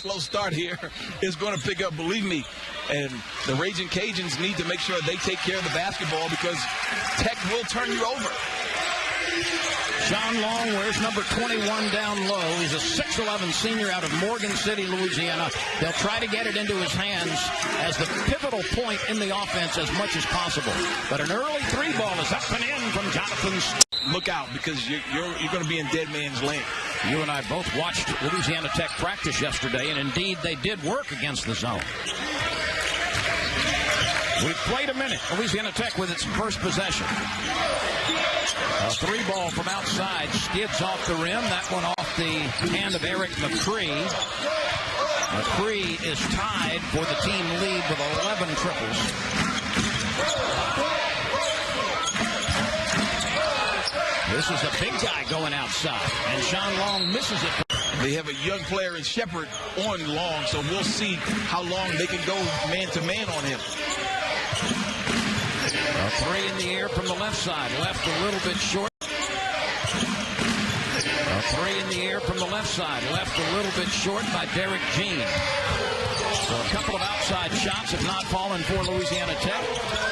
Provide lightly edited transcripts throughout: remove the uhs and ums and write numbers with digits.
slow start here is going to pick up, believe me. And the Raging Cajuns need to make sure they take care of the basketball because Tech will turn you over. Sean Long wears number 21 down low. He's a 6'11 senior out of Morgan City, Louisiana. They'll try to get it into his hands as the pivotal point in the offense as much as possible. But an early three ball is up and in from Jonathan. Look out, because you're going to be in dead man's land. You and I both watched Louisiana Tech practice yesterday, and indeed they did work against the zone. We've played a minute. Louisiana Tech with its first possession. A three ball from outside skids off the rim. That one off the hand of Eric McCree. McCree is tied for the team lead with 11 triples. This is a big guy going outside, and Sean Long misses it. They have a young player in Shepard on Long, so we'll see how long they can go man-to-man on him. A three in the air from the left side. Left a little bit short. A three in the air from the left side. Left a little bit short by Derek Jean. So a couple of outside shots have not fallen for Louisiana Tech.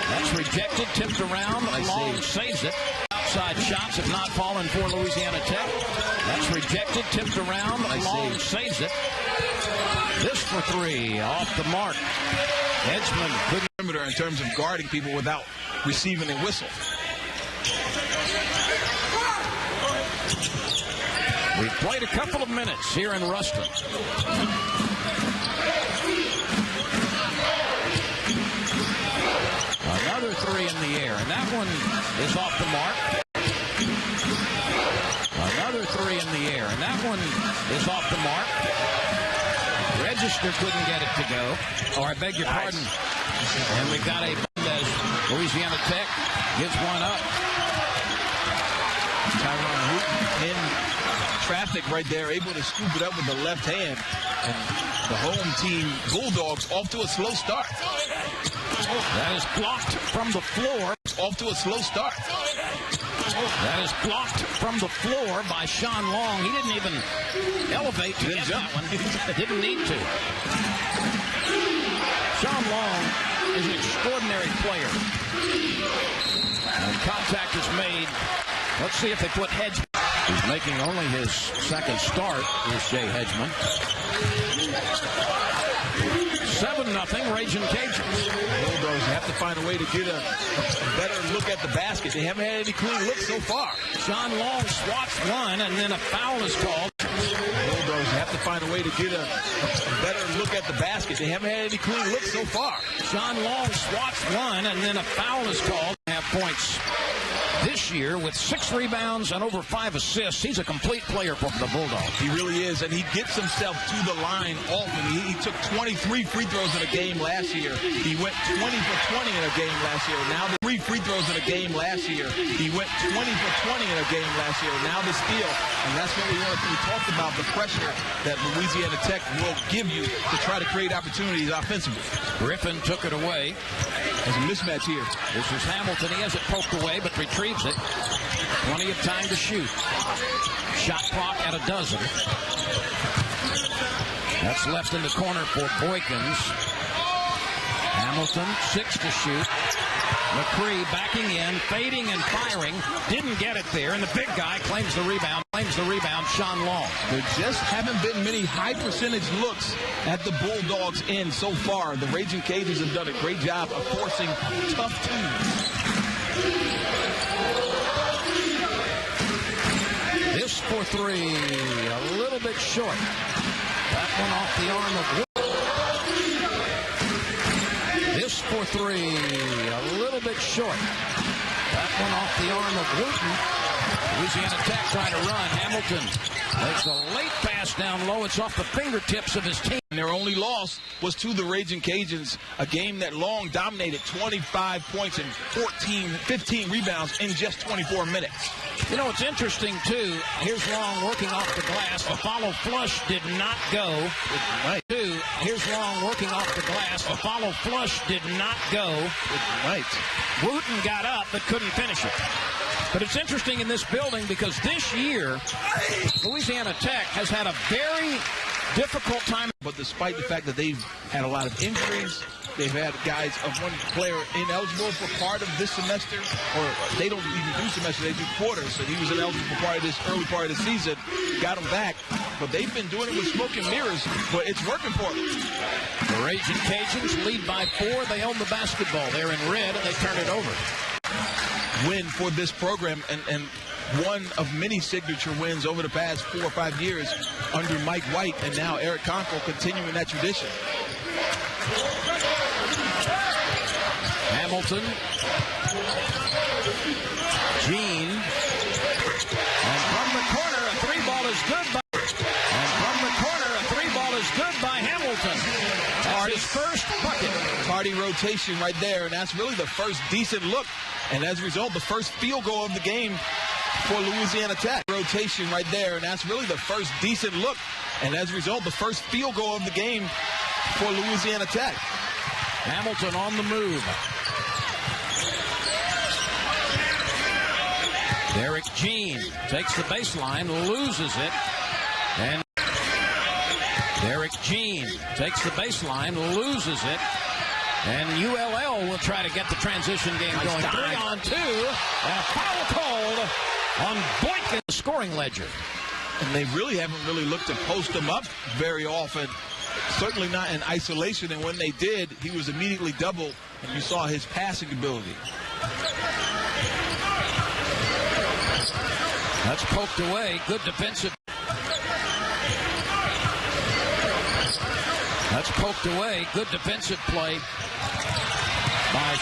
That's rejected, tipped around. Long saves it. Outside shots have not fallen for Louisiana Tech. That's rejected, tipped around. Long saves it. This for three, off the mark. Edgeman couldn't. In terms of guarding people without receiving a whistle. We've played a couple of minutes here in Ruston. Another three in the air, and that one is off the mark. Another three in the air, and that one is off the mark. Register couldn't get it to go. Or I beg your pardon. And we've got a as Louisiana Tech gives one up. Tyron Wooten in traffic right there, able to scoop it up with the left hand. And the home team Bulldogs off to a slow start. That is blocked from the floor. Off to a slow start. That is blocked from the floor by Sean Long. He didn't even elevate to get that one. Didn't need to. Sean Long is an extraordinary player. And contact is made. Let's see if they put Hedgeman. He's making only his second start, is Jay Hedgeman. 7-0, Raging Cajuns. Bulldogs have to find a way to get a better look at the basket. They haven't had any clean looks so far. Sean Long swats one, and then a foul is called. Bulldogs have to find a way to get a better look at the basket. They haven't had any clean looks so far. Sean Long swats one, and then a foul is called. Half points this year with 6 rebounds and over 5 assists. He's a complete player for the Bulldogs. He really is, and he gets himself to the line often. He took 23 free throws in a game last year. He went 20 for 20 in a game last year. Now the 3 free throws in a game last year. He went 20 for 20 in a game last year. Now the steal, and that's what we talked about, the pressure that Louisiana Tech will give you to try to create opportunities offensively. Griffin took it away. There's a mismatch here. This is Hamilton. He has it poked away, but retrieves it. Plenty of time to shoot. Shot clock at 12. That's left in the corner for Boykins. Hamilton, 6 to shoot. McCree backing in, fading and firing. Didn't get it there, and the big guy claims the rebound. Sean Long. There just haven't been many high percentage looks at the Bulldogs end so far. The Raging Cajuns have done a great job of forcing tough twos. This for three, a little bit short. That one off the arm of Wooten. This for three, a little bit short. That one off the arm of Wooten. Louisiana Tech trying to run. Hamilton makes a late pass down low. It's off the fingertips of his team. And their only loss was to the Raging Cajuns, a game that Long dominated, 25 points and 15 rebounds in just 24 minutes. You know, it's interesting, too. Here's Long working off the glass. The follow flush did not go. Here's Long working off the glass. The follow flush did not go. Wooten got up but couldn't finish it. But it's interesting in this building because this year, Louisiana Tech has had a very difficult time. But despite the fact that they've had a lot of injuries, they've had guys of one player ineligible for part of this semester, or they don't even do semester, they do quarters. So he was ineligible for part of this early part of the season, got him back. But they've been doing it with smoke and mirrors, but it's working for them. The Raging Cajuns lead by 4. They own the basketball. They're in red, and they turn it over. Win for this program, and one of many signature wins over the past 4 or 5 years under Mike White, and now Eric Conkle continuing that tradition. Hamilton, Jean, and from the corner, a 3-ball is good by. And from the corner, a 3-ball is good by Hamilton. That's his first bucket. Tardy rotation right there, and that's really the first decent look. And as a result, the first field goal of the game for Louisiana Tech. Rotation right there, and that's really the first decent look. And as a result, the first field goal of the game for Louisiana Tech. Hamilton on the move. Derek Jean takes the baseline, loses it. And Derek Jean takes the baseline, loses it. And ULL will try to get the transition game going. 3-on-2. And a foul called on Boykin, the scoring ledger. And they really haven't looked to post him up very often. Certainly not in isolation. And when they did, he was immediately doubled. And you saw his passing ability. That's poked away. Good defensive. That's poked away. Good defensive play by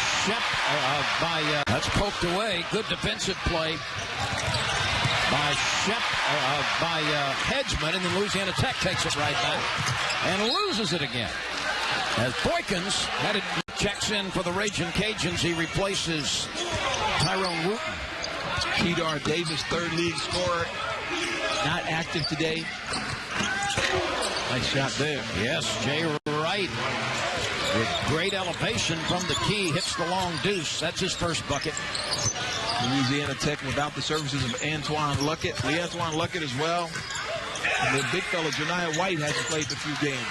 that's poked away. Good defensive play by Hedgeman, and then Louisiana Tech takes it right back and loses it again. As Boykins checks in for the Raging Cajuns, he replaces Tyrone Wooten. Kedar Davis, third league scorer, not active today. Nice shot there. Yes, Jay Wright with great elevation from the key, hits the long deuce. That's his first bucket. Louisiana Tech without the services of Antoine Luckett. Antoine Luckett as well. And the big fella, Janiah White, hasn't played a few games.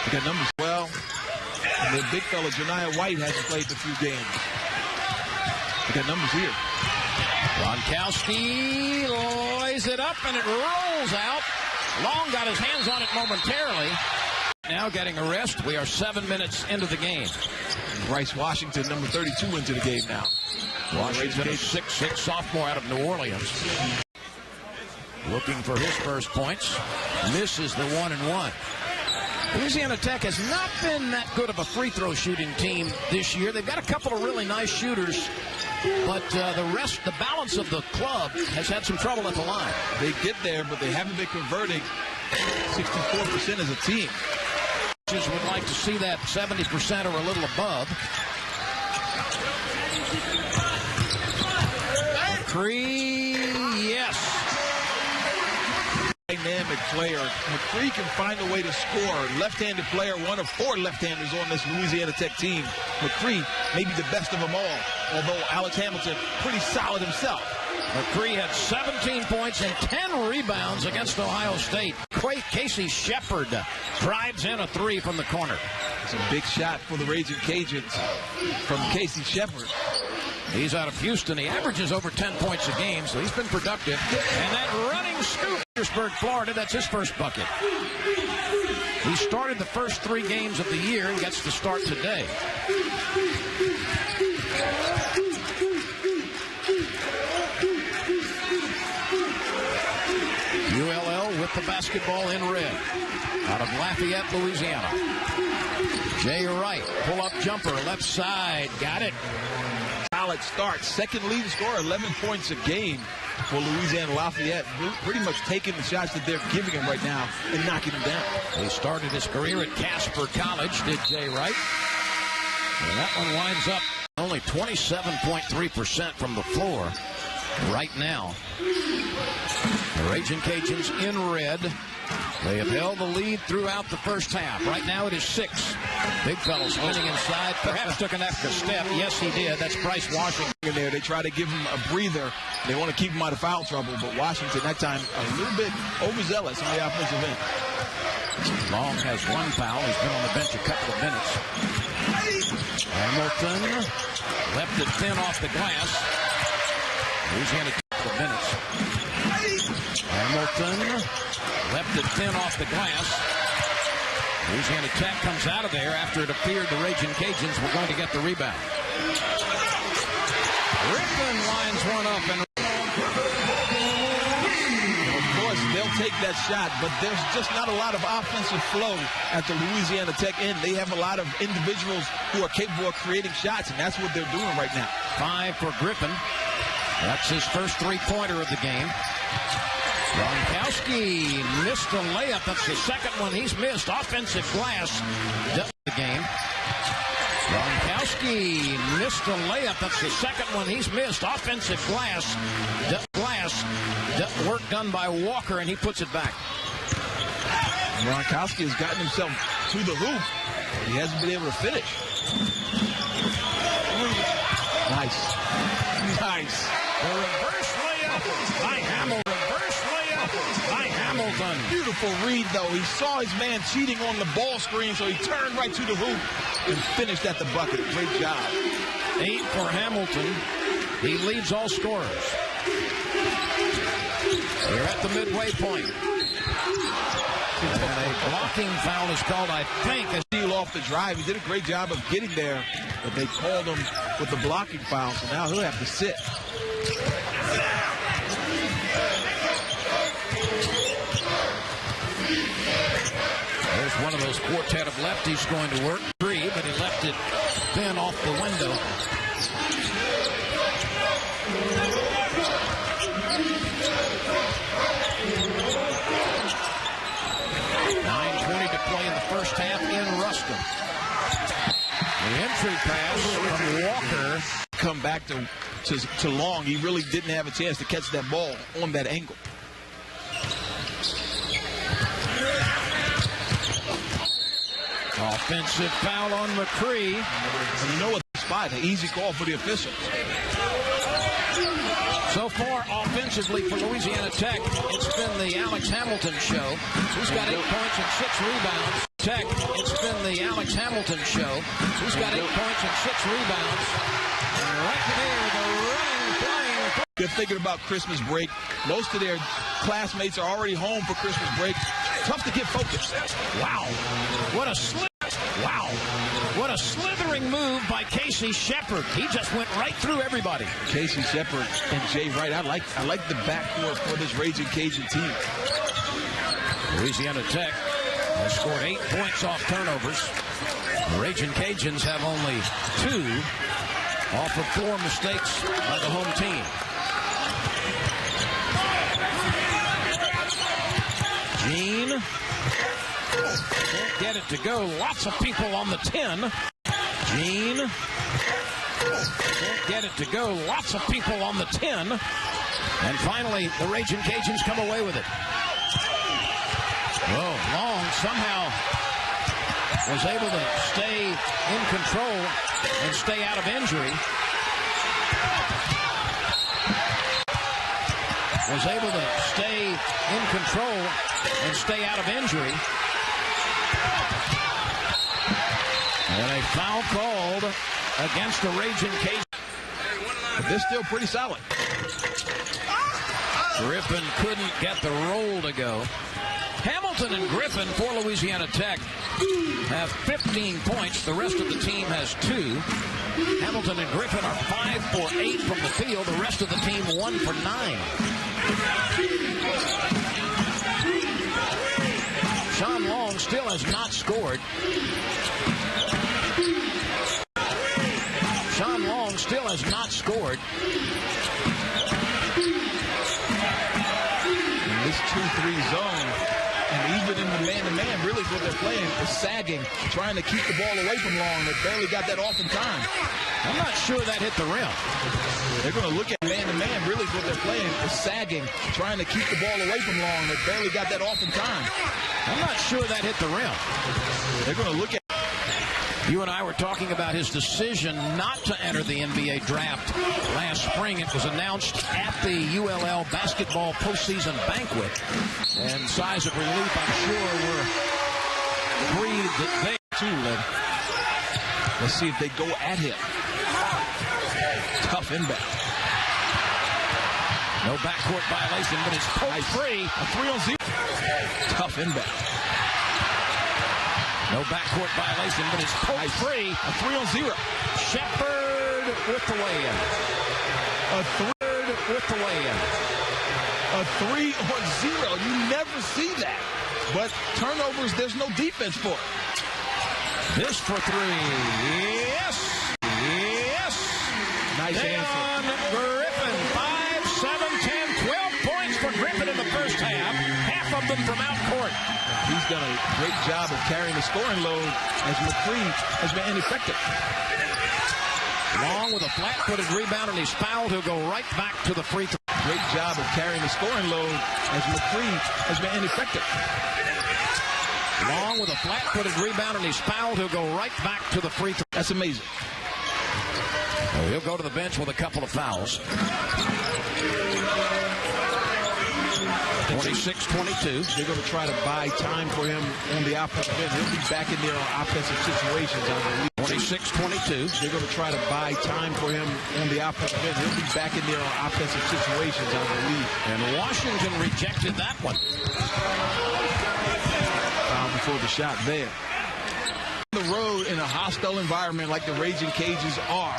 We got numbers well. And the big fella, Janiah White, hasn't played a few games. We got numbers here. Gronkowski lays it up, and it rolls out. Long got his hands on it momentarily. Now getting a rest. We are 7 minutes into the game. Bryce Washington, number 32, into the game now. Washington, a 6'6" sophomore out of New Orleans. Looking for his first points. Misses the 1-and-1. Louisiana Tech has not been that good of a free throw shooting team this year. They've got a couple of really nice shooters, but the balance of the club has had some trouble at the line. They get there, but they haven't been converting 64% as a team. Coaches would like to see that 70% or a little above. McCree, yes. Dynamic player. McCree can find a way to score. Left-handed player, one of 4 left-handers on this Louisiana Tech team. McCree, maybe the best of them all, although Alex Hamilton, pretty solid himself. McCree had 17 points and 10 rebounds against Ohio State. Casey Shepard drives in a 3 from the corner. It's a big shot for the Raging Cajuns from Casey Shepard. He's out of Houston. He averages over 10 points a game, so he's been productive. And that running scoop, Petersburg, Florida, that's his first bucket. He started the first 3 games of the year and gets to start today. ULL with the basketball in red out of Lafayette, Louisiana. Jay Wright, pull-up jumper, left side, got it. Solid start, second lead scorer, 11 points a game for Louisiana Lafayette. Pretty much taking the shots that they're giving him right now and knocking them down. He started his career at Casper College, did Jay Wright. And that one winds up only 27.3% from the floor right now. The Raging Cajuns in red. They have held the lead throughout the first half. Right now it is 6. Big fellow spinning inside. Perhaps took an extra step. Yes, he did. That's Bryce Washington. There, they try to give him a breather. They want to keep him out of foul trouble, but Washington that time a little bit overzealous on the offensive end. Long has 1 foul. He's been on the bench a couple of minutes. Hamilton left it thin off the glass. Louisiana a couple of minutes. Hamilton left it thin off the glass. Louisiana Tech comes out of there after it appeared the Raging Cajuns were going to get the rebound. Griffin lines one up and they'll take that shot, but there's just not a lot of offensive flow at the Louisiana Tech end. They have a lot of individuals who are capable of creating shots, and that's what they're doing right now. 5 for Griffin. That's his first 3-pointer of the game. Gronkowski missed a layup. That's the second one he's missed. Offensive glass does the game. Gronkowski missed a layup. That's the second one he's missed. Offensive glass. Work done by Walker, and he puts it back. Gronkowski has gotten himself to the hoop. He hasn't been able to finish. Nice. The reverse layup by Hamilton. Beautiful read, though. He saw his man cheating on the ball screen, so he turned right to the hoop and finished at the bucket. Great job. 8 for Hamilton. He leads all scorers. We're at the midway point. And a blocking foul is called, I think. Steal off the drive. He did a great job of getting there, but they called him with the blocking foul, so now he'll have to sit. There's one of those quartet of lefties going to work. 3, but he left it thin off the window. Play in the first half in Ruston. The entry pass from Walker. Come back to Long. He really didn't have a chance to catch that ball on that angle. Offensive foul on McCree. And you know what? Spot, an easy call for the officials. So far, offensively for Louisiana Tech, it's been the Alex Hamilton show. He's got 8 points and 6 rebounds. Tech, it's been the Alex Hamilton show. He's got 8 points and 6 rebounds. And right there, the running, flying. They're thinking about Christmas break. Most of their classmates are already home for Christmas break. Tough to get focused. Wow. What a slithering move by Casey Shepard. He just went right through everybody. Casey Shepard and Jay Wright. I like the backcourt for this Raging Cajun team. Louisiana Tech has scored 8 points off turnovers. The Raging Cajuns have only 2 off of 4 mistakes by the home team. Jean can't get it to go. Lots of people on the 10. Jean can't get it to go. Lots of people on the 10. And finally, the Raging Cajuns come away with it. Oh, Long somehow was able to stay in control and stay out of injury. Was able to stay in control and stay out of injury. And a foul called against the Raging Cajuns. But they're still pretty solid. Griffin couldn't get the roll to go. Hamilton and Griffin for Louisiana Tech have 15 points. The rest of the team has 2. Hamilton and Griffin are 5 for 8 from the field. The rest of the team 1 for 9. Sean Long still has not scored. Sean Long still has not scored. In this 2-3 zone, and even in the man-to-man, really what they're playing, is sagging, trying to keep the ball away from Long. They barely got that off in time. I'm not sure that hit the rim. They're going to look at man-to-man. Really what they're playing is sagging, trying to keep the ball away from Long. They barely got that off in time. I'm not sure that hit the rim. They're going to look at. You and I were talking about his decision not to enter the NBA draft last spring. It was announced at the ULL basketball postseason banquet. And sighs of relief, I'm sure, were breathed that they too. Let's see if they go at him. Tough inbound. No backcourt violation, but it's post free. A 3-on-0. Tough inbound. No backcourt violation, but it's post free. A 3-on-0. Shepherd with the lay-in. A third with the lay-in. A 3-on-0. You never see that. But turnovers, there's no defense for it. This for three. Yes. Yes. Nice answer. Griffin. 5, 7, 10, 12 points for Griffin in the first half. Half of them from out court. He's done a great job of carrying the scoring load as McCree has been ineffective. Long with a flat-footed rebound, and he's fouled. He'll go right back to the free throw. Great job of carrying the scoring load as McCree has been ineffective. Long with a flat-footed rebound, and he's fouled. He'll go right back to the free throw. That's amazing. So he'll go to the bench with a couple of fouls. 26-22. They're going to try to buy time for him on the offensive end. He'll be back in there on offensive situations, I believe. 26-22. They're going to try to buy time for him on the offensive end. He'll be back in there on offensive situations, I believe. And Washington rejected that one. Foul before the shot there. On the road in a hostile environment like the Raging Cajuns are,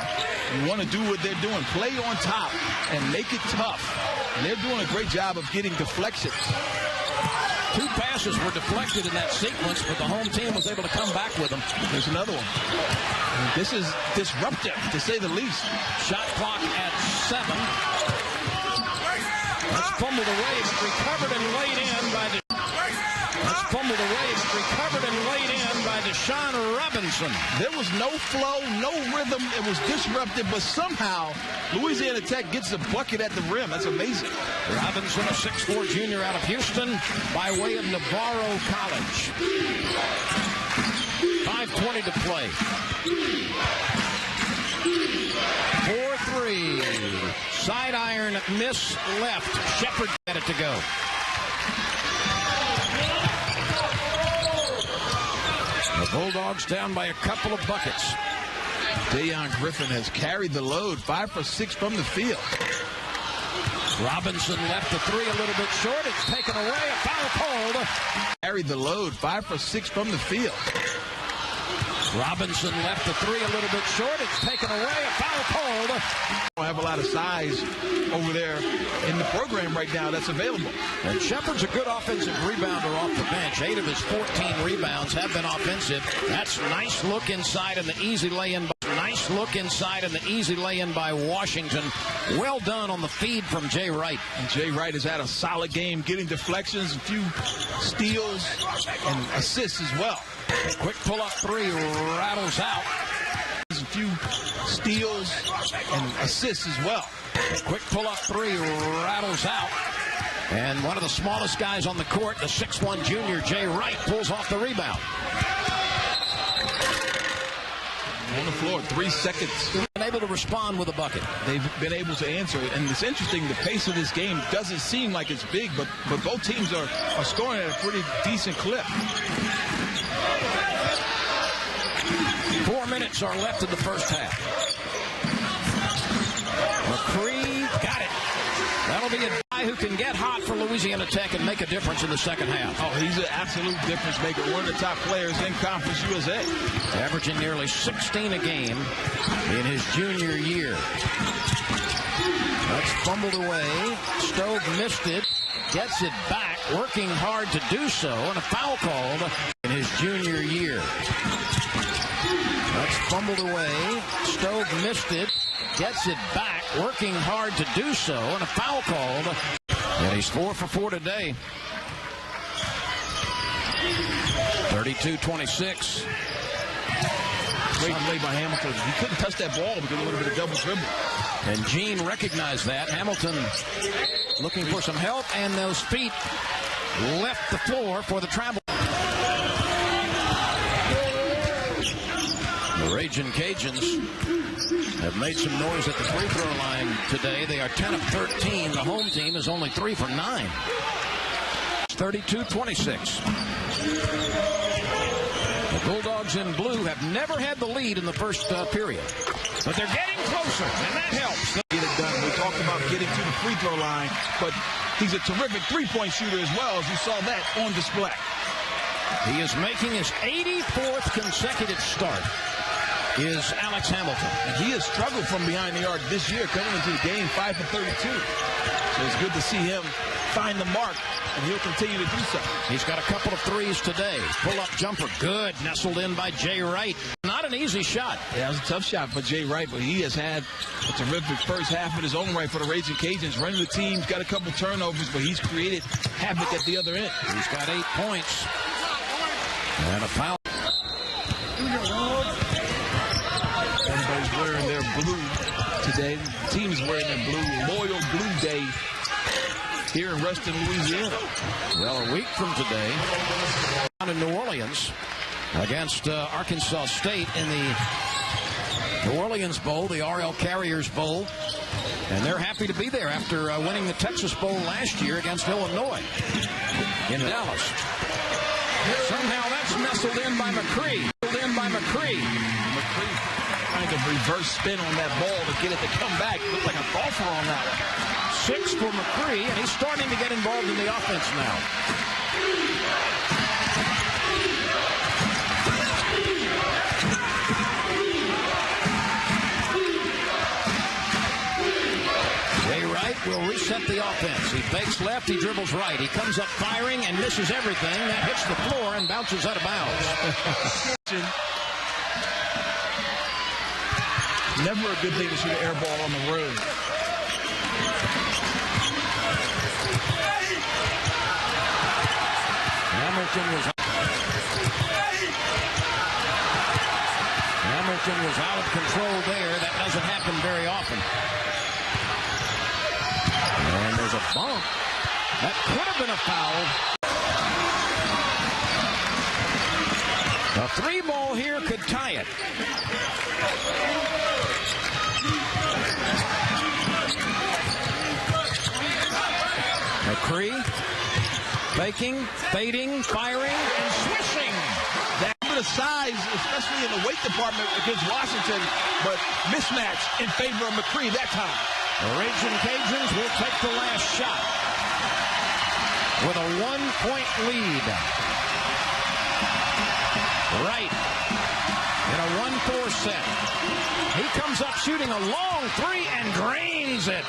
you want to do what they're doing. Play on top and make it tough. And they're doing a great job of getting deflections. 2 passes were deflected in that sequence, but the home team was able to come back with them. There's another one. This is disruptive, to say the least. Shot clock at 7. That's fumbled away, but recovered and laid in by the... That's fumbled away, but recovered and laid in by Deshaun Robinson. There was no flow, no rhythm. It was disruptive, but somehow Louisiana Tech gets the bucket at the rim. That's amazing. Robinson, a 6'4 junior out of Houston, by way of Navarro College. 5:20 to play. 4-3. Side iron miss left. Shepherd had it to go. The Bulldogs down by a couple of buckets. Dayon Griffin has carried the load, 5 for 6 from the field. Robinson left the 3 a little bit short. It's taken away. A foul called. Carried the load, 5 for 6 from the field. Robinson left the 3 a little bit short. It's taken away. A foul called. Don't have a lot of size over there in the program right now that's available. And Shepherd's a good offensive rebounder off the bench. 8 of his 14 rebounds have been offensive. That's nice look inside and the easy lay-in. Nice look inside and the easy lay-in by Washington. Well done on the feed from Jay Wright. And Jay Wright has had a solid game, getting deflections, a few steals, and assists as well. A quick pull-up 3 rattles out. A few steals and assists as well. A quick pull-up 3 rattles out. And one of the smallest guys on the court, the 6'1 junior Jay Wright, pulls off the rebound. On the floor, 3 seconds. They've been able to respond with a bucket. They've been able to answer it. And it's interesting, the pace of this game doesn't seem like it's big, but both teams are scoring at a pretty decent clip. 4 minutes are left in the first half. McCree got it. That'll be a guy who can get hot for Louisiana Tech and make a difference in the second half. Oh, he's an absolute difference maker. One of the top players in Conference USA. Averaging nearly 16 a game in his junior year. That's fumbled away. Stove missed it. Gets it back. Working hard to do so. And a foul called in his junior year. That's fumbled away. Stove missed it. Gets it back. Working hard to do so. And a foul called. And he's 4 for 4 today. 30 32-26. Great play by Hamilton. He couldn't touch that ball because it would have been a double dribble. And Gene recognized that. Hamilton looking for some help, and those feet left the floor for the travel. The Raging Cajuns have made some noise at the free throw line today. They are 10 of 13. The home team is only 3 for 9. 32-26. The Bulldogs in blue have never had the lead in the first period. But they're getting closer, and that helps. Get it done. We talked about getting to the free throw line, but he's a terrific three-point shooter as well, as you saw that on display. He is making his 84th consecutive start, is Alex Hamilton. And he has struggled from behind the arc this year, coming into the game 5 for 32. So it's good to see him find the mark, and he'll continue to do so. He's got a couple of threes today. Pull-up jumper, good. Nestled in by Jay Wright. Not an easy shot. Yeah, it was a tough shot for Jay Wright, but he has had a terrific first half in his own right for the Raging Cajuns. Running the team, got a couple turnovers, but he's created havoc at the other end. He's got 8 points. And a foul. Everybody's wearing their blue today. The team's wearing their blue. Loyal Blue Day here in Ruston, Louisiana. Well, a week from today, down in New Orleans against Arkansas State in the New Orleans Bowl, the RL Carriers Bowl. And they're happy to be there after winning the Texas Bowl last year against Illinois in Dallas. Somehow that's nestled in by McCree. McCree trying to reverse spin on that ball to get it to come back. Looks like a golfer on that one. 6 for McCree, and he's starting to get involved in the offense now. Jay Wright will reset the offense. He fakes left, he dribbles right. He comes up firing and misses everything. That hits the floor and bounces out of bounds. Never a good thing to shoot an air ball on the road. Hamilton was out of control there. That doesn't happen very often. And there's a bump. That could have been a foul. A 3-ball here could tie it. McCree faking, fading, firing, and swishing. That bit of size, especially in the weight department against Washington, but mismatch in favor of McCree that time. The Raging Cajuns will take the last shot with a 1-point lead. Right in a 1-4 set. He comes up shooting a long 3 and drains it.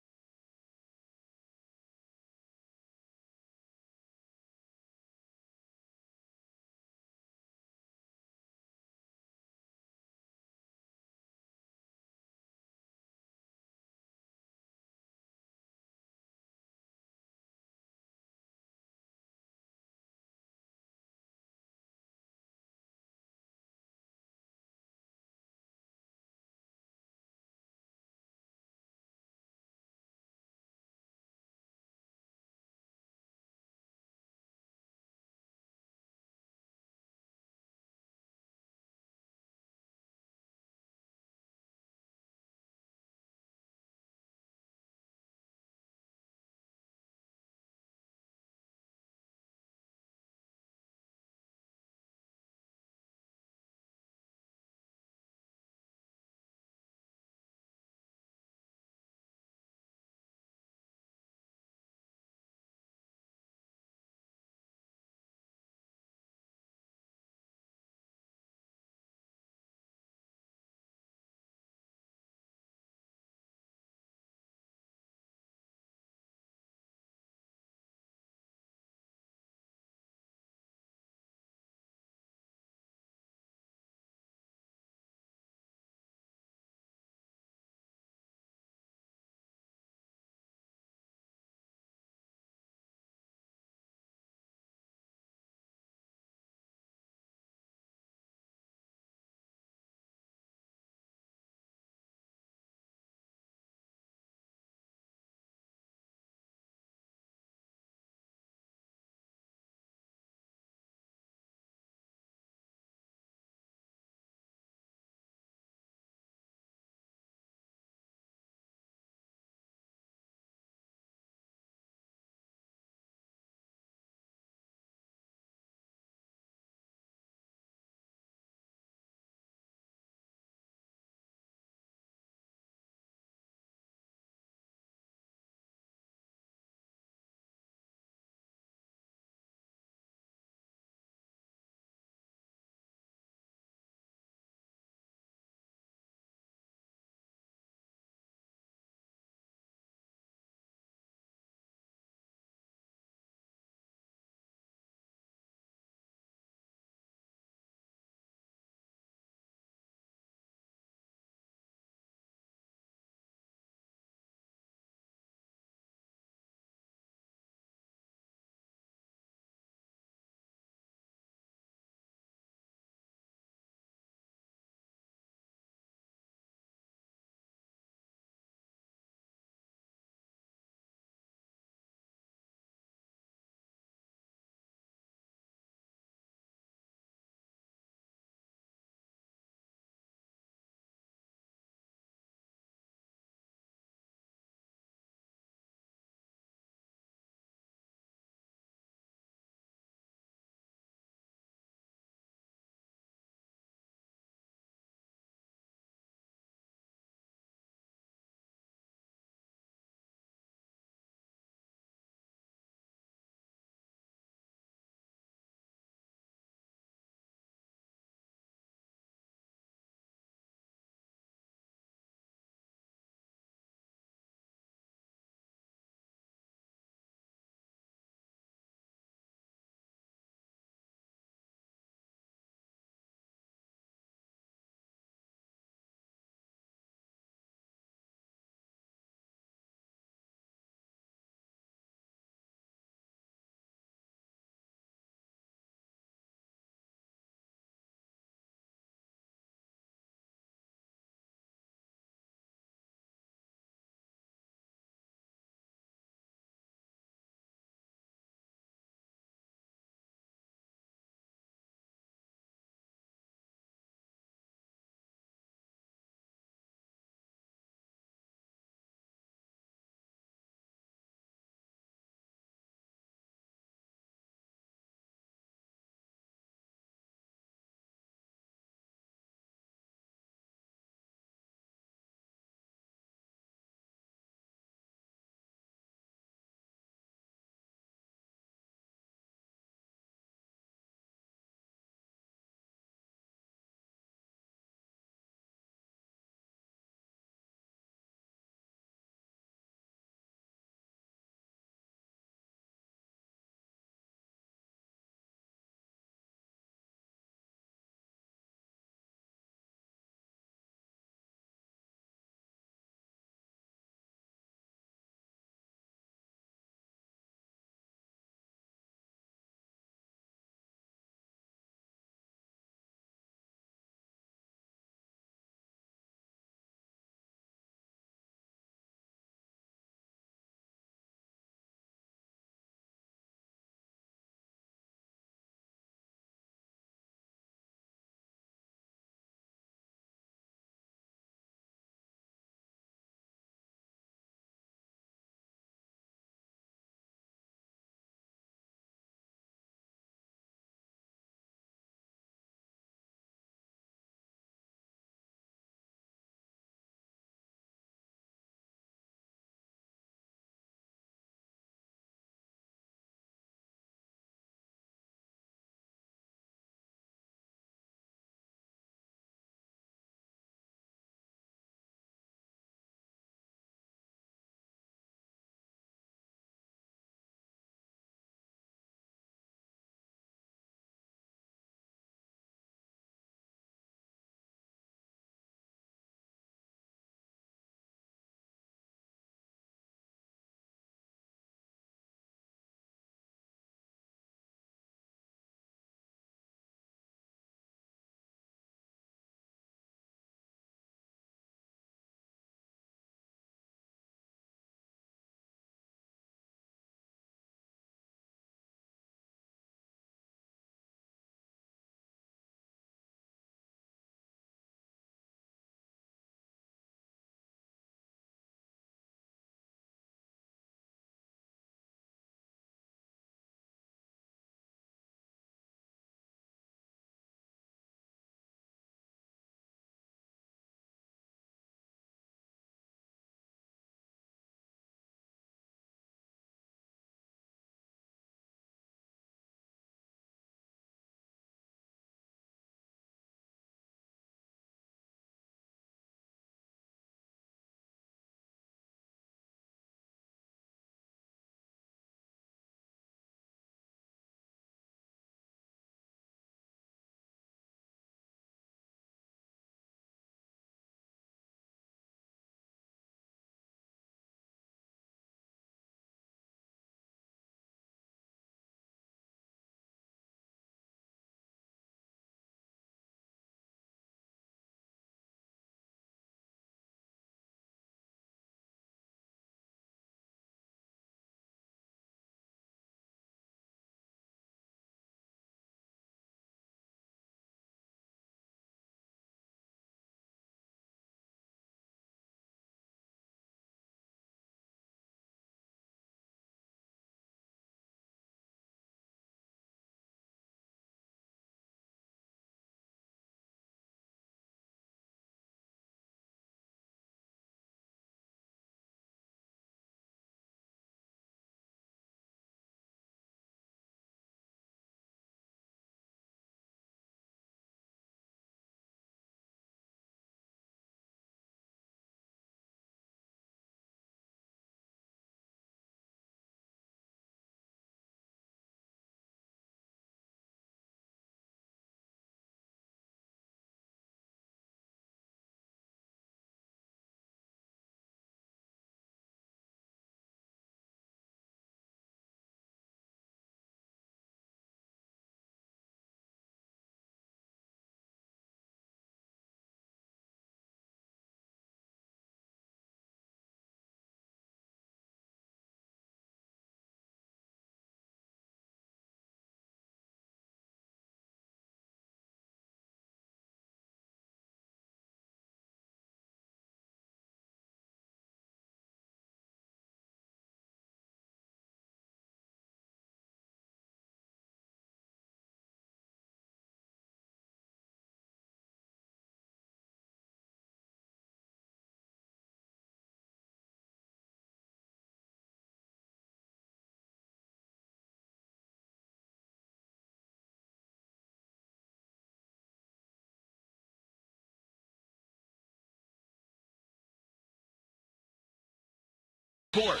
court.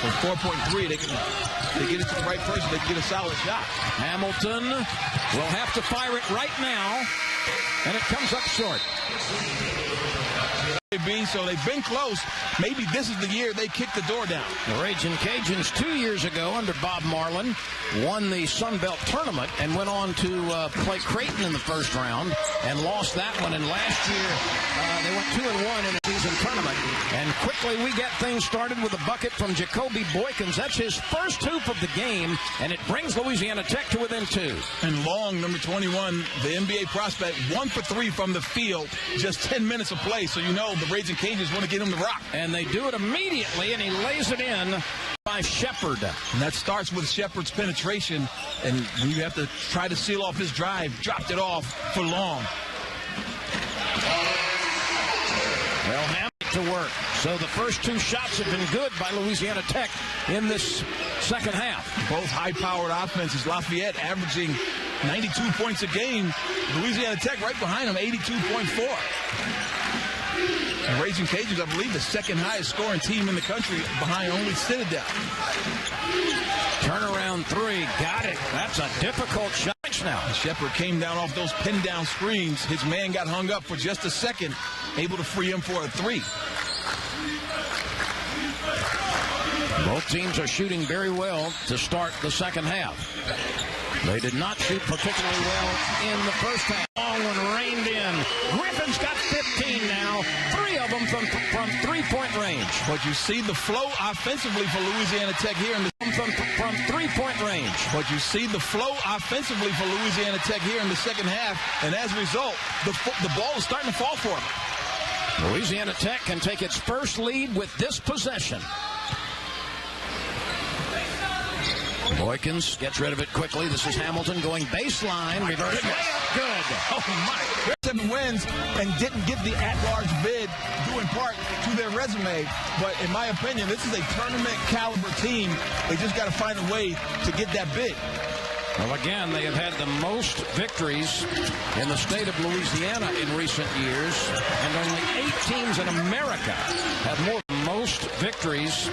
For 4.3, they get it to the right person, they can get a solid shot. Hamilton will have to fire it right now, and it comes up short. So they've been close. Maybe this is the year they kick the door down. The Raging Cajuns 2 years ago under Bob Marlin won the Sun Belt Tournament and went on to play Creighton in the first round and lost that one. And last year they went 2-1 in a season tournament. And quickly we get things started with a bucket from Jacoby Boykins. That's his first hoop of the game, and it brings Louisiana Tech to within 2. And Long, number 21, the NBA prospect, 1 for 3 from the field, just 10 minutes of play. So you know the Raging Cajuns want to get him to rock. And they do it immediately, and he lays it in by Shepard. And that starts with Shepard's penetration, and you have to try to seal off his drive. Dropped it off for Long. Well, Hamilton to work. So the first 2 shots have been good by Louisiana Tech in this second half. Both high-powered offenses. Lafayette averaging 92 points a game. Louisiana Tech right behind them, 82.4. The Raging Cajuns, I believe, the second highest scoring team in the country behind only Citadel. Turnaround 3, got it. That's a difficult shot now. Shepard came down off those pin-down screens. His man got hung up for just a second, able to free him for a 3. Both teams are shooting very well to start the second half. They did not shoot particularly well in the first half. Long one rained in. Griffin's got 15 now. 3 of them from three-point range. But you see the flow offensively for Louisiana Tech here in the from three-point range. But you see the flow offensively for Louisiana Tech here in the second half, and as a result, the ball is starting to fall for them. Louisiana Tech can take its first lead with this possession. Boykins gets rid of it quickly. This is Hamilton going baseline. Reverse layup. Good. Oh, my. 7 wins and didn't get the at-large bid due in part to their resume. But in my opinion, this is a tournament-caliber team. They just got to find a way to get that bid. Well, again, they have had the most victories in the state of Louisiana in recent years, and only 8 teams in America have most victories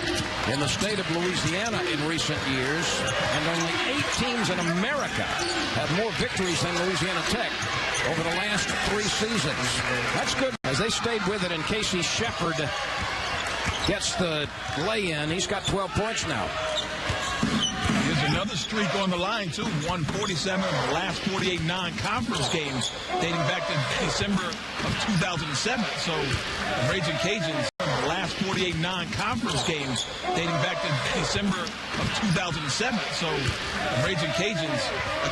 in the state of Louisiana in recent years, and only 8 teams in America have more victories than Louisiana Tech over the last 3 seasons. That's good, as they stayed with it, and Casey Shepard gets the lay-in. He's got 12 points now. There's another streak on the line, too. 147 of the last 48 non-conference games dating back to December of 2007. So the Raging Cajuns, the last 48 non-conference games dating back to December of 2007. So the Raging Cajuns,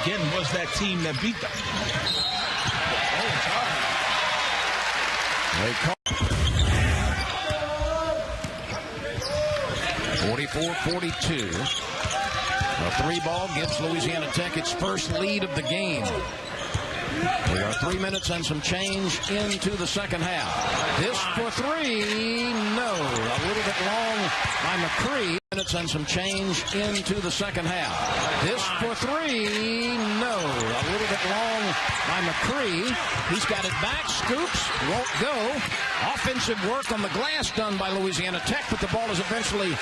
again, was that team that beat them. They call 44-42. A 3 ball gives Louisiana Tech its first lead of the game. We are 3 minutes and some change into the second half. This for 3, no. A little bit long by McCree. Minutes and some change into the second half. This for 3, no. A little bit long by McCree. He's got it back, scoops, won't go. Offensive work on the glass done by Louisiana Tech, but the ball is eventually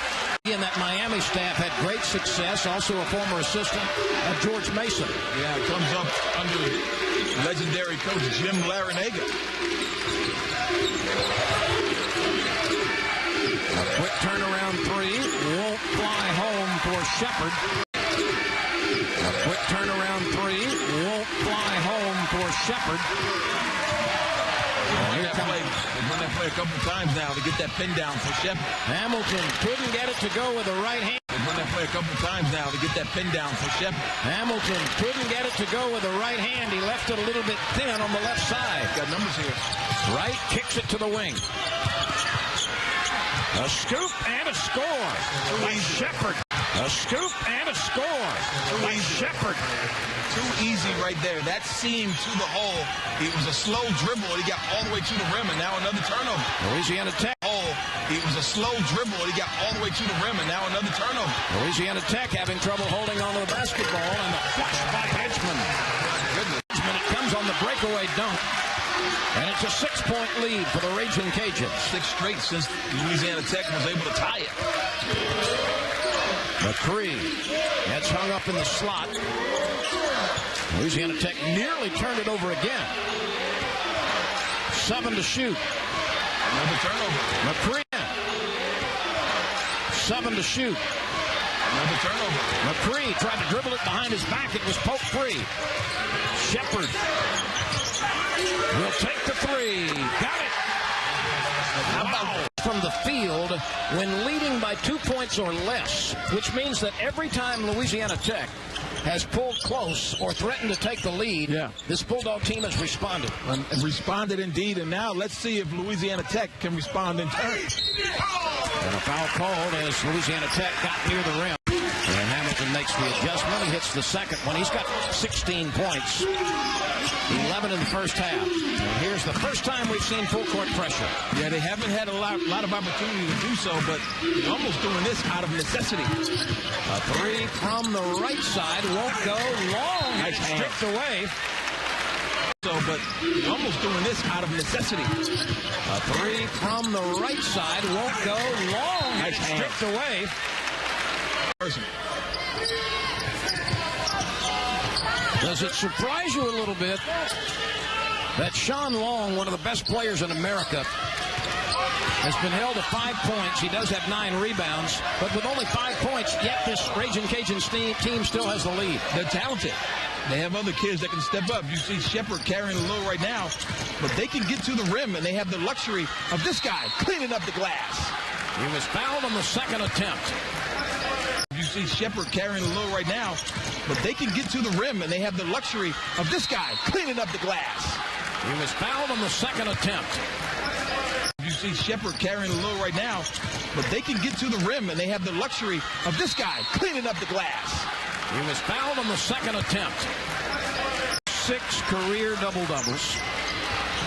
in. That Miami staff had great success. Also a former assistant of George Mason. Yeah, it comes up under legendary coach Jim Larinaga. A quick turnaround 3 won't fly home for Shepard. A quick turnaround 3 won't fly home for Shepard. They've run that play a couple times now to get that pin down for Shepard. Hamilton couldn't get it to go with the right hand. They've run that play a couple times now to get that pin down for Shepard. Hamilton couldn't get it to go with the right hand. He left it a little bit thin on the left side. Got numbers here. Right, kicks it to the wing. A scoop and a score by Shepard. A scoop and a score by Shepard. Too easy right there. That seam to the hole. It was a slow dribble. He got all the way to the rim, and now another turnover. Louisiana Tech. It was a slow dribble. He got all the way to the rim, and now another turnover. Louisiana Tech having trouble holding on to the basketball, and the flush by Hedgeman. My goodness. Hedgeman, it comes on the breakaway dunk. And it's a 6-point lead for the Raging Cajuns. 6 straight since Louisiana Tech was able to tie it. McCree gets hung up in the slot. Louisiana Tech nearly turned it over again. 7 to shoot. Another turnover. McCree. 7 to shoot. Another turnover. McCree tried to dribble it behind his back. It was poked free. Shepard will take the 3. Got it. How about from the field when leading by 2 points or less, which means that every time Louisiana Tech has pulled close or threatened to take the lead, this Bulldog team has responded. And responded indeed, and now let's see if Louisiana Tech can respond in turn. And a foul called as Louisiana Tech got near the rim. And Hamilton makes the adjustment. He hits the second one. He's got 16 points. 11 in the first half. And here's the first time we've seen full court pressure. Yeah, they haven't had a lot of opportunity to do so, but they're almost doing this out of necessity. A 3 from the right side won't go long. Nice hand. Stripped away. But they're almost doing this out of necessity. A 3 from the right side won't go long. Nice hand. Stripped away. Does it surprise you a little bit that Sean Long, one of the best players in America, has been held to 5 points? He does have 9 rebounds, but with only 5 points, yet this Raging Cajuns team still has the lead. They're talented. They have other kids that can step up. You see Shepard carrying the load right now, but they can get to the rim, and they have the luxury of this guy cleaning up the glass. He was fouled on the second attempt. You see Shepard carrying the load right now, but they can get to the rim, and they have the luxury of this guy cleaning up the glass. He was fouled on the second attempt. You see Shepard carrying the load right now, but they can get to the rim, and they have the luxury of this guy cleaning up the glass. He was fouled on the second attempt. 6 career double-doubles.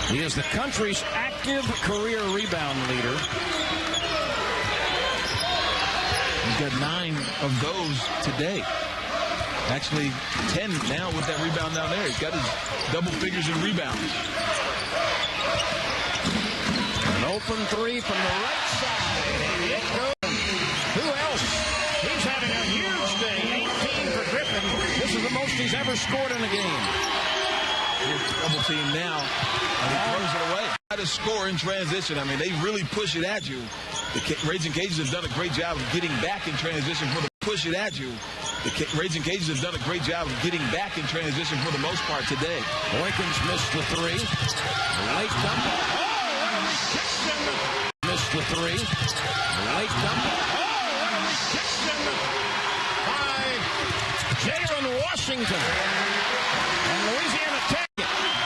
He is the country's active career rebound leader. He's got 9 of those today. Actually, 10 now with that rebound down there. He's got his double figures in rebounds. An open 3 from the right side. It goes. Who else? He's having a huge day. 18 for Griffin. This is the most he's ever scored in a game. Here's the double team now. And he throws it away. How to score in transition. I mean, they really push it at you. The Raging Cajuns have done a great job of getting back in transition for the push it at you. The Raging Cajuns have done a great job of getting back in transition for the most part today. Boykins missed the 3. Late jumper. Oh, missed the 3. Late jumper. Oh, by Jalen Washington. And Louisiana Tech.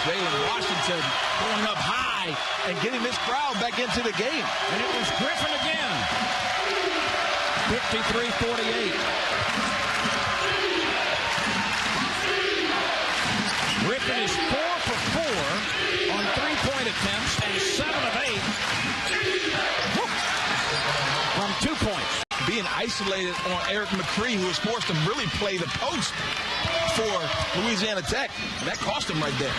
Jalen Washington going up high and getting this crowd back into the game. And it was Griffin again. 53-48. Griffin is 4 for 4 on 3-point attempts and 7 of 8 from 2 points. Being isolated on Eric McCree, who was forced to really play the post for Louisiana Tech. That cost him right there.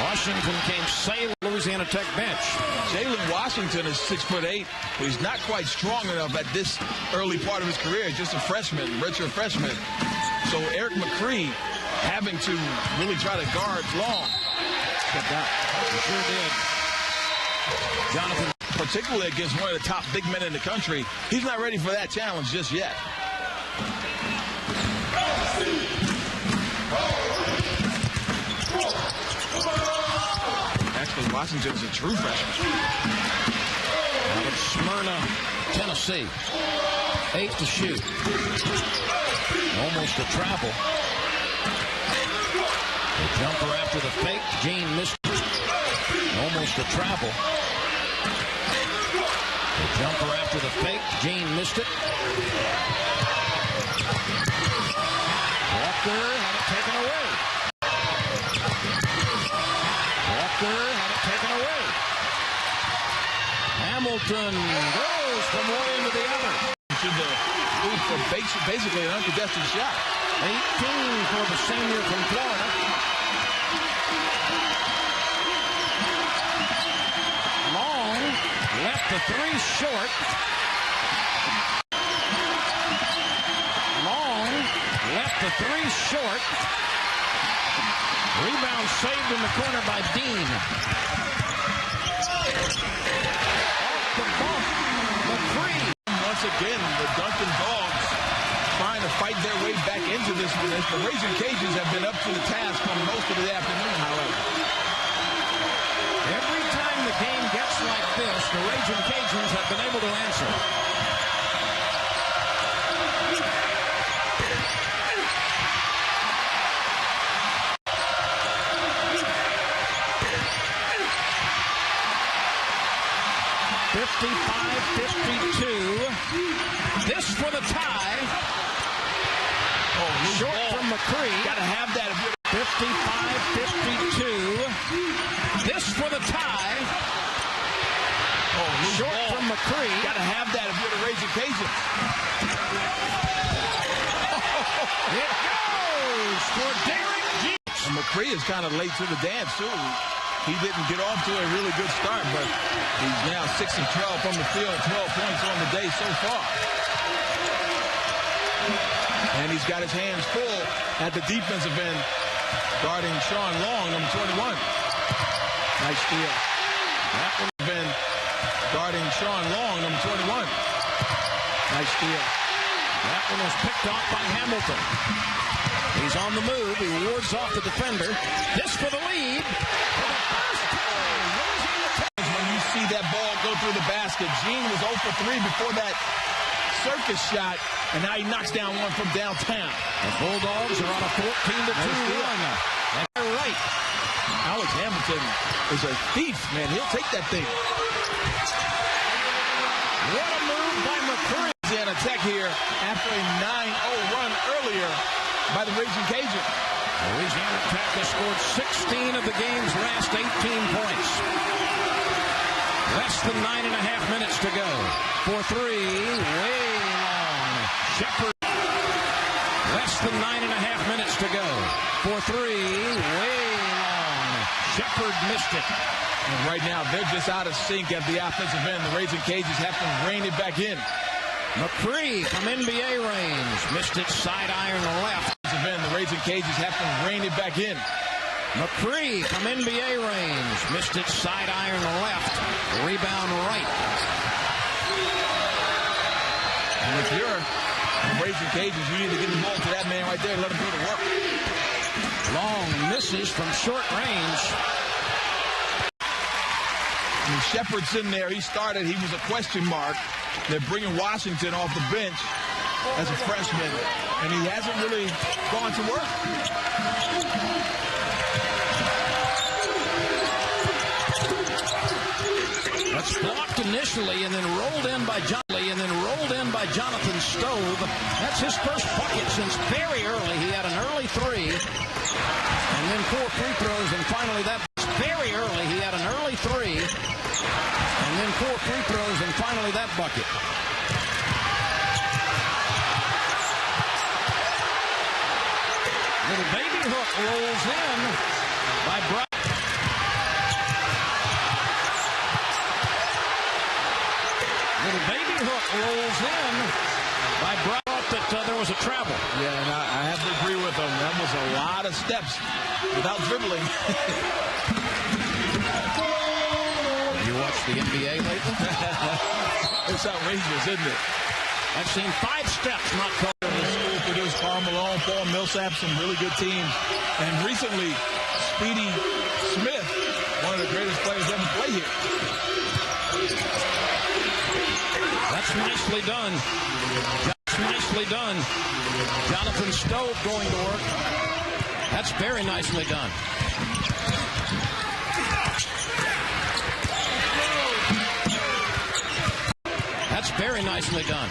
Washington came sailing Louisiana Tech bench. Jalen Washington is 6'8", but he's not quite strong enough at this early part of his career. Just a freshman, redshirt freshman. So Eric McCree having to really try to guard Long. Stepped out. He sure did. Jonathan, particularly against one of the top big men in the country, he's not ready for that challenge just yet. Actually, Washington's a true freshman. Out of Smyrna, Tennessee. 8 to shoot. Almost a travel. The jumper after the fake. Gene missed it. Almost a travel. The jumper after the fake. Gene missed it. Walker had it taken away. Walker had it taken away. Hamilton goes from one end to the other. To the move for basically an uncontested shot. 18 for the senior from Florida. three short. Long left the three short. Rebound saved in the corner by Dean. Off the bump, McCree. Once again, the Duncan Dogs trying to fight their way back into this. The Raging Cajuns have been up to the task for most of the afternoon, however. Every time the game gets like this, the Raging Cajuns have been able to answer. This for the tie. Oh, short ball from McCree. Got to have that. 55-52. This for the tie. Oh, short ball from McCree. Got to have that if you're the Raging Cajuns. It goes for Derek G. And McCree is kind of late to the dance, too. He didn't get off to a really good start, but he's now 6 of 12 from the field, 12 points on the day so far. And he's got his hands full at the defensive end, guarding Sean Long, number 21. Nice steal. That one has been guarding Sean Long, number 21. Nice steal. That one was picked off by Hamilton. He's on the move. He wards off the defender. This for the lead. When you see that ball go through the basket, Gene was 0 for 3 before that circus shot, and now he knocks down one from downtown. The Bulldogs are on a 14-2 run. And they're right. Alex Hamilton is a thief, man. He'll take that thing. What a move by McCree. Louisiana Tech here after a 9-0 run earlier by the Raging Cajuns. Louisiana Tech has scored 16 of the game's last 18 points. Less than 9.5 minutes to go. For three, way long. Shepard. Less than 9.5 minutes to go. For three, way long. Shepard missed it. And right now, they're just out of sync at the offensive end. The Raging Cajuns have to rein it back in. McCree from NBA range. Missed it side iron left. The Raging Cajuns have to rein it back in. McCree from NBA range. Missed it side iron left. Rebound right. And if you're the Raging Cajuns, you need to get the ball to that man right there and let him do the work. Long misses from short range. I mean, Shepard's in there. He started. He was a question mark. They're bringing Washington off the bench as a freshman, and he hasn't really gone to work. That's blocked initially and then rolled in by Jonathan Stove. That's his first bucket since very early. He had an early three, and then 4 free throws, and finally that very early. He had an early three, and then 4 free throws, and finally that bucket. Little baby hook rolls in by Brian. Little baby hook rolls in by Brian. That there was a travel. Yeah, and I have to agree with him. That was a lot of steps without dribbling. You watched the NBA lately? It's outrageous, isn't it? I've seen 5 steps not called. School produced Karl Malone, Paul Millsap, some really good teams. And recently, Speedy Smith, one of the greatest players ever play here. That's nicely done. That's nicely done. Jonathan Stove going to work. That's very nicely done. That's very nicely done.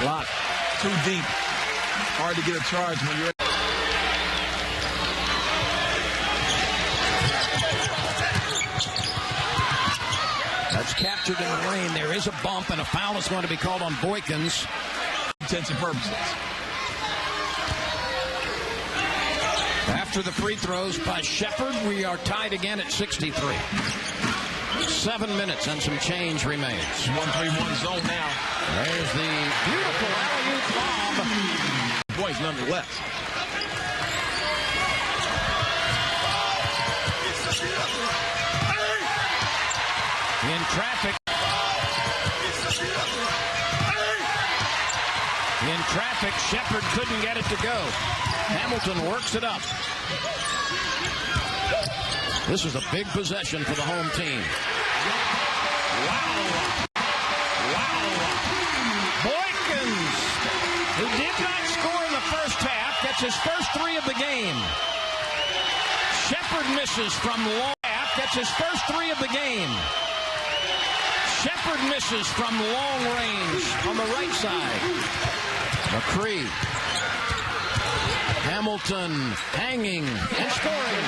Block. Too deep. Hard to get a charge when you're... That's captured in the lane. There is a bump, and a foul is going to be called on Boykins. Intents and purposes. after the free throws by Shepard. We are tied again at 63. 7 minutes and some change remains. 1-3-1 zone now. There's the beautiful alley-oop bomb. Points nonetheless. In traffic. In traffic, Shepard couldn't get it to go. Hamilton works it up. This is a big possession for the home team. Wow. Boykins, who did not score in the first half, gets his first 3 of the game. Shepard misses from long half, gets his first 3 of the game. Shepard misses from long range on the right side. McCree. Hamilton hanging and scoring.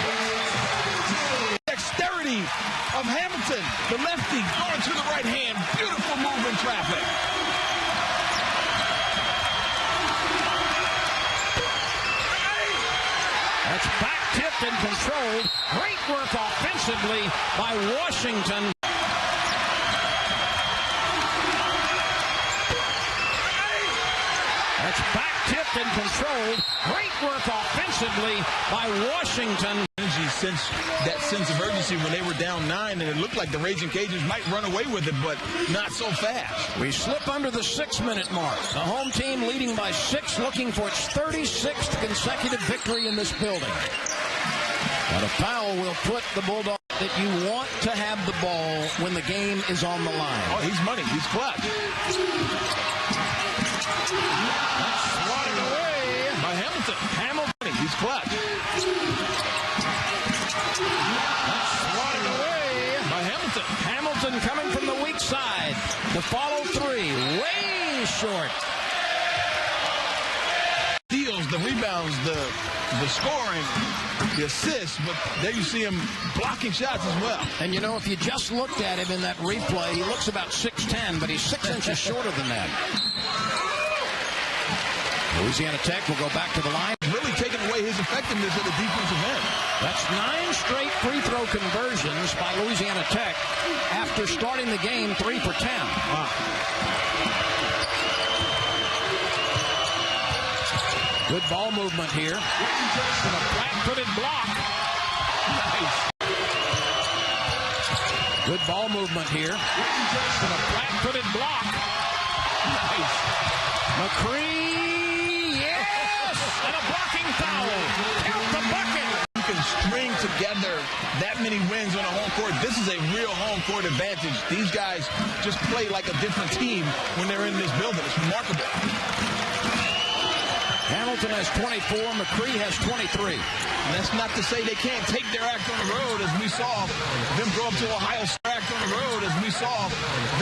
Dexterity of Hamilton, the lefty, going to the right hand. Beautiful move in traffic. That's back tipped and controlled. Great work offensively by Washington. That's back tipped and controlled. Great work offensively by Washington. Since that sense of urgency when they were down 9, and it looked like the Raging Cajuns might run away with it, but not so fast. We slip under the 6-minute mark. The home team leading by 6, looking for its 36th consecutive victory in this building. But a foul will put the Bulldogs that you want to have the ball when the game is on the line. Oh, he's money. He's clutch. That's swatted away by Hamilton. Hamilton, he's clutch. That's swatted away by Hamilton. Hamilton coming from the weak side to follow 3. Way short. Steals, the rebounds, the scoring, the assists, but there you see him blocking shots as well. And you know, if you just looked at him in that replay, he looks about 6'10", but he's 6 inches shorter than that. Louisiana Tech will go back to the line. Really taking away his effectiveness at the defensive end. That's 9 straight free throw conversions by Louisiana Tech after starting the game 3 for 10. Wow. Good ball movement here. And a flat-footed block. Nice. Good ball movement here. And a flat-footed block. Nice. McCree, yes! And a blocking foul. Count the bucket. You can string together that many wins on a home court. This is a real home court advantage. These guys just play like a different team when they're in this building. It's remarkable. Hamilton has 24. McCree has 23. And that's not to say they can't take their act on the road, as we saw them go up to Ohio State. Act on the road, as we saw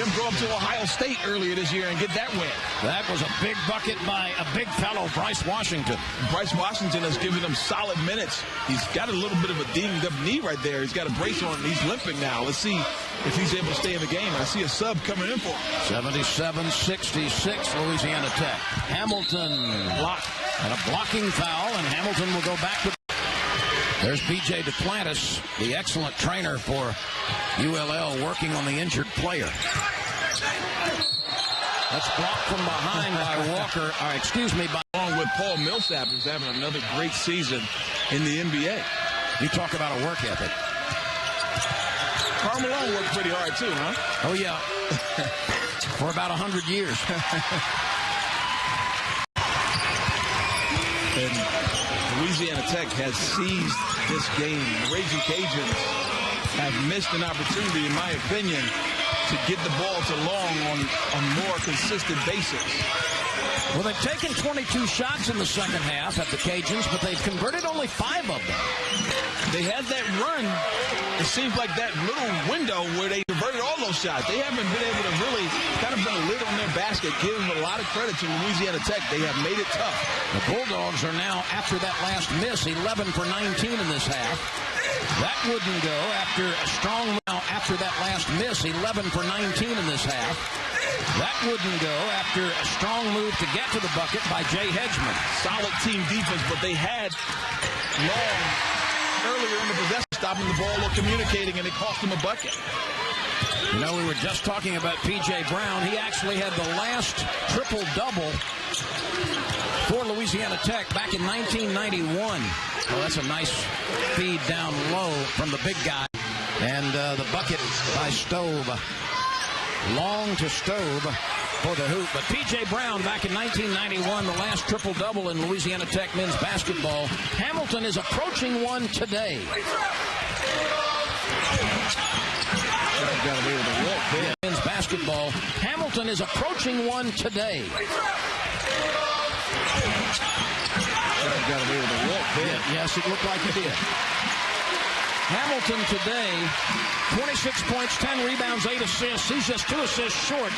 them go up to Ohio State earlier this year and get that win. That was a big bucket by a big fellow, Bryce Washington. Bryce Washington has given him solid minutes. He's got a little bit of a dinged up knee right there. He's got a brace on, and he's limping now. Let's see if he's able to stay in the game. I see a sub coming in for him. 77-66, Louisiana Tech. Hamilton block and a blocking foul, and Hamilton will go back to. There's B.J. Duplantis, the excellent trainer for ULL, working on the injured player. That's blocked from behind by Walker. Along with Paul Millsap, who's having another great season in the NBA. You talk about a work ethic. Karl Malone worked pretty hard too, huh? Oh yeah, for about 100 years. And Louisiana Tech has seized this game. The Raging Cajuns have missed an opportunity, in my opinion, to get the ball to Long on a more consistent basis. Well, they've taken 22 shots in the second half at the Cajuns, but they've converted only 5 of them. They had that run. It seems like that little window where they converted all those shots. They haven't been able to really kind of put a lid on their basket, giving a lot of credit to Louisiana Tech. They have made it tough. The Bulldogs are now, after that last miss, 11 for 19 in this half. That wouldn't go after that last miss, 11 for 19 in this half. That wouldn't go after a strong move to get to the bucket by Jay Hedgeman. Solid team defense, but they had long earlier in the possession, stopping the ball or communicating, and it cost him a bucket. You know, we were just talking about P.J. Brown. He actually had the last triple-double for Louisiana Tech back in 1991. Well, that's a nice feed down low from the big guy. And the bucket by Stove. Long to Stove for the hoop. But P.J. Brown back in 1991, the last triple-double in Louisiana Tech men's basketball. Hamilton is approaching one today. Got to be able to walk there. Men's basketball. Hamilton is approaching one today. Got to be able to walk there. Yes, it looked like he did. Hamilton today, 26 points, 10 rebounds, 8 assists. He's just 2 assists short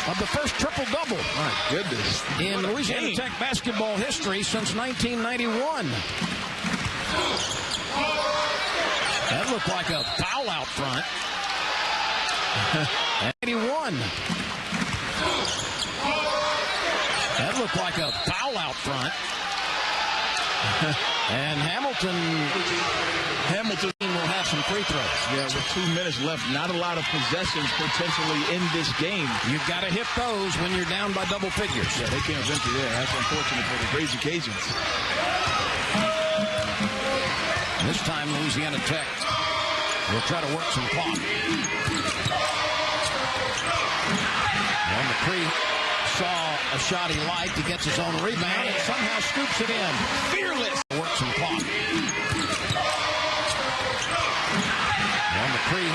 of the first triple-double. My goodness. In Louisiana Tech basketball history since 1991. That looked like a foul out front. 81. That looked like a foul out front. And Hamilton will have some free throws. Yeah, with 2 minutes left, not a lot of possessions potentially in this game. You've got to hit those when you're down by double figures. Yeah, they can't venture there. That's unfortunate for the Raging Cajuns. This time, Louisiana Tech will try to work some clock. And McCree saw a shot he liked. He gets his own rebound and somehow scoops it in. Fearless. Work some clock. And McCree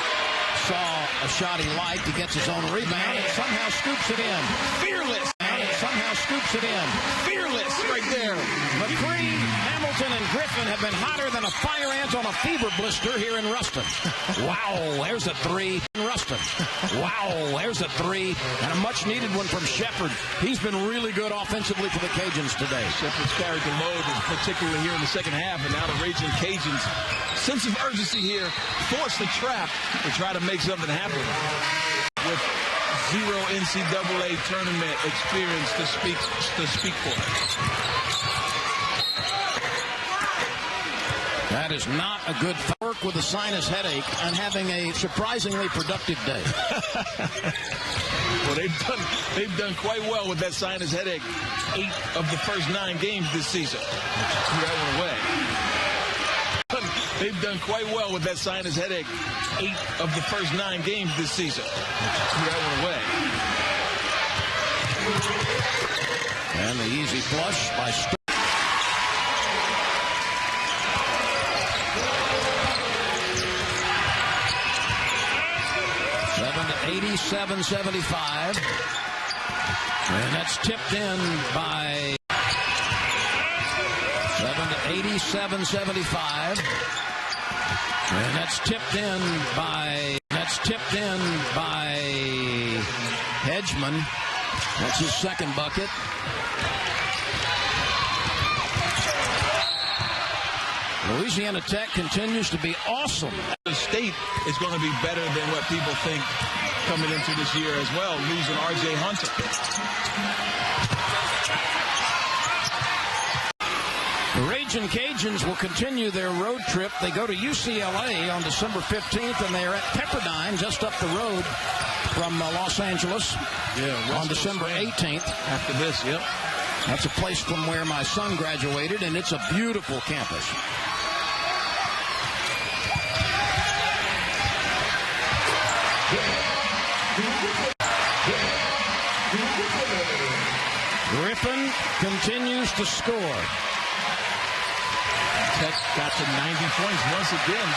saw a shot he liked. He gets his own rebound and somehow scoops it in. Fearless. And somehow scoops it in. Fearless right there. McCree, Hamilton, and Griffin have been hotter than a fire ant on a fever blister here in Ruston. Wow, there's a three in Ruston. Wow, there's a three. And a much-needed one from Shepard. He's been really good offensively for the Cajuns today. Shepard's carried the load, particularly here in the second half, and now the Raging Cajuns, sense of urgency here, force the trap to try to make something happen. With zero NCAA tournament experience to speak for. That is not a good work with a sinus headache and having a surprisingly productive day. Well, they've done quite well with that sinus headache. 8 of the first 9 games this season. That one away. They've done quite well with that sinus headache. 8 of the first 9 games this season. That one away. And the easy flush by Stone. 87-75. And that's tipped in by 87-75. And that's tipped in by Hedgeman. That's his second bucket. Louisiana Tech continues to be awesome. The state is going to be better than what people think coming into this year as well, losing R.J. Hunter. The Raging Cajuns will continue their road trip. They go to UCLA on December 15th, and they are at Pepperdine, just up the road from Los Angeles, on December 18th. After this, yep. That's a place from where my son graduated, and it's a beautiful campus. Griffin continues to score. Tech got to 90 points once again.